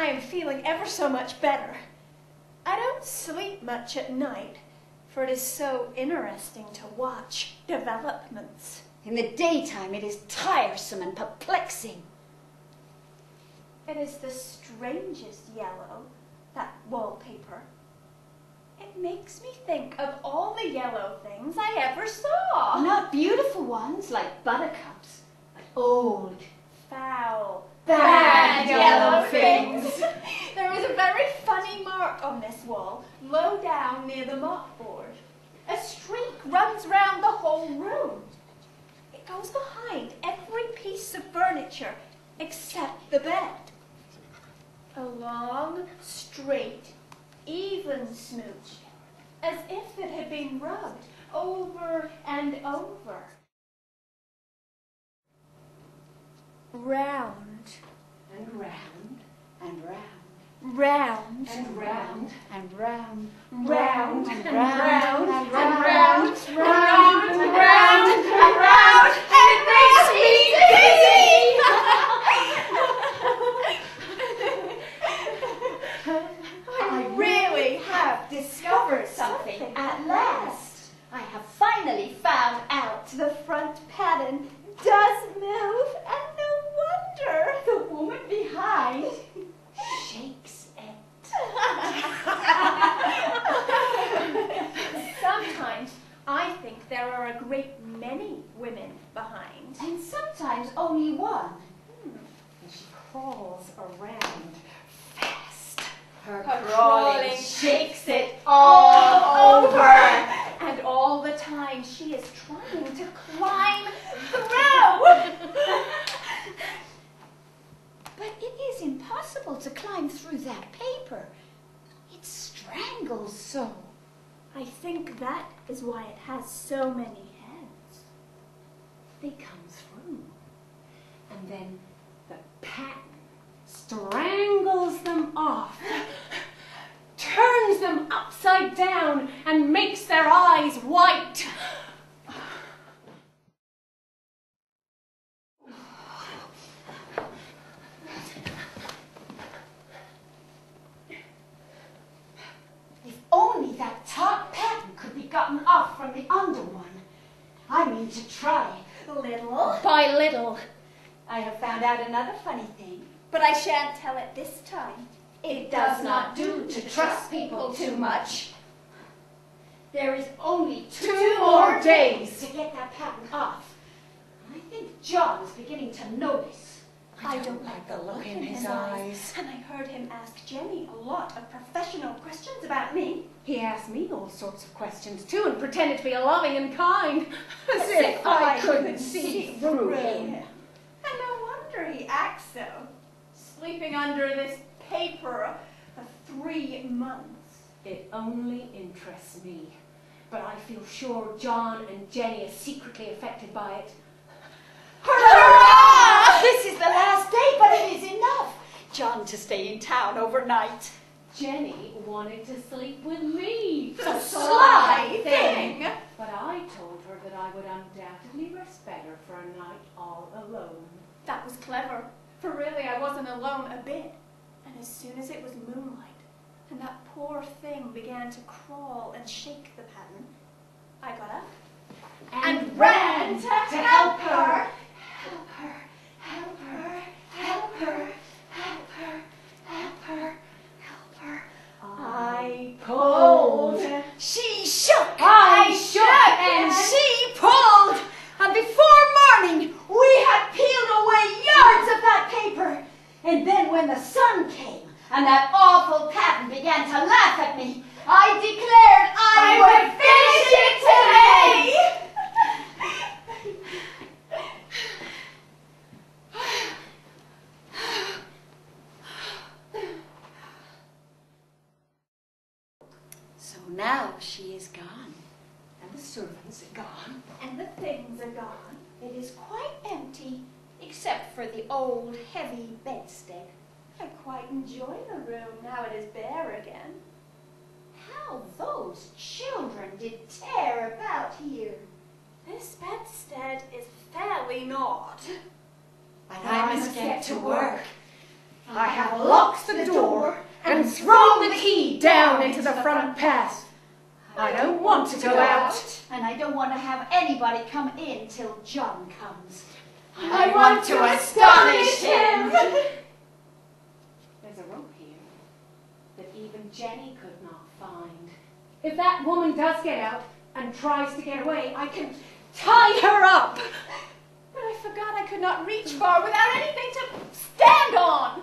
I am feeling ever so much better. I don't sleep much at night, for it is so interesting to watch developments. In the daytime, it is tiresome and perplexing. It is the strangest yellow, that wallpaper. It makes me think of all the yellow things I ever saw. Not beautiful ones like buttercups, but old, foul, bad yellow things. There is a very funny mark on this wall, low down near the mopboard. A streak runs round the whole room. It goes behind every piece of furniture except the bed. A long, straight, even smooch, as if it had been rubbed over and over. Round and round and round. Round and round and round, round and and round round and and round, round and round and round and round, and it makes me dizzy. I really have discovered something At last, I have finally found out. The front pattern does move, and no wonder. The woman behind shakes it. Sometimes I think there are a great many women behind. And sometimes only one. And she crawls around fast. Her crawling shakes it all over. And all the time she is trying to climb through. But it is impossible to climb through that paper. It strangles so. I think that is why it has so many heads. They come through, and then the pattern strangles them off, turns them upside down, and makes their eyes white. If only that top pattern could be gotten off from the under one. I mean to try. Little. By little. I have found out another funny thing. But I shan't tell it this time. It does not do to trust people too much. There is only 2 more days to get that pattern off. I think John is beginning to notice. I don't like the look in his eyes. And I heard him ask Jenny a lot of professional questions about me. He asked me all sorts of questions too and pretended to be loving and kind, as if I couldn't see through him. And no wonder he acts so, sleeping under this paper for 3 months. It only interests me, but I feel sure John and Jenny are secretly affected by it. Hurrah! This is the last day, but it is enough. John to stay in town overnight. Jenny wanted to sleep with me. The sly thing. But I told her that I would undoubtedly rest better for a night all alone. That was clever, for really I wasn't alone a bit. And as soon as it was moonlight, and that poor thing began to crawl and shake the pattern, I got up And ran to help her. Help her, help her, help her, help her, help her, help her. I pulled. She shook. I shook. And she pulled. And before morning, we had peeled away yards of that paper. And then when the sun came and that awful pattern began to laugh at me, I declared I would finish it today. So now she is gone, and the servants are gone, And the things are gone. it is quite empty, except for the old, heavy bedstead. I quite enjoy the room now it is bare again. How those children did tear about here. This bedstead is fairly gnawed. But I must get to work. I have locked the door and thrown the key down into the front path. I don't want to go out. And I don't want to have anybody come in till John comes. I want to astonish him. There's a rope here that even Jenny could not find. If that woman does get out and tries to get away, I can tie her up. But I forgot I could not reach far without anything to stand on.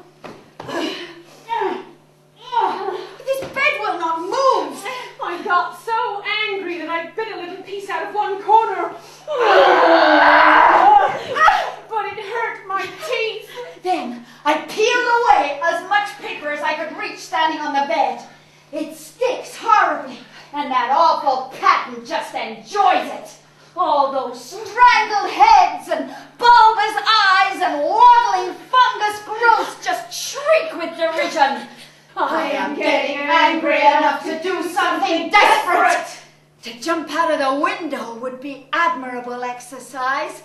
This bed will not move. I got so angry that I bit a little piece out of one corner. But it hurt my teeth. Then I peeled away as much paper as I could reach standing on the bed. It sticks horribly, and that awful Patton just enjoys it. All those strangled heads and bulbous eyes and waddling fungus growths just shriek with derision. I am getting angry enough to do something desperate. To jump out of the window would be admirable exercise,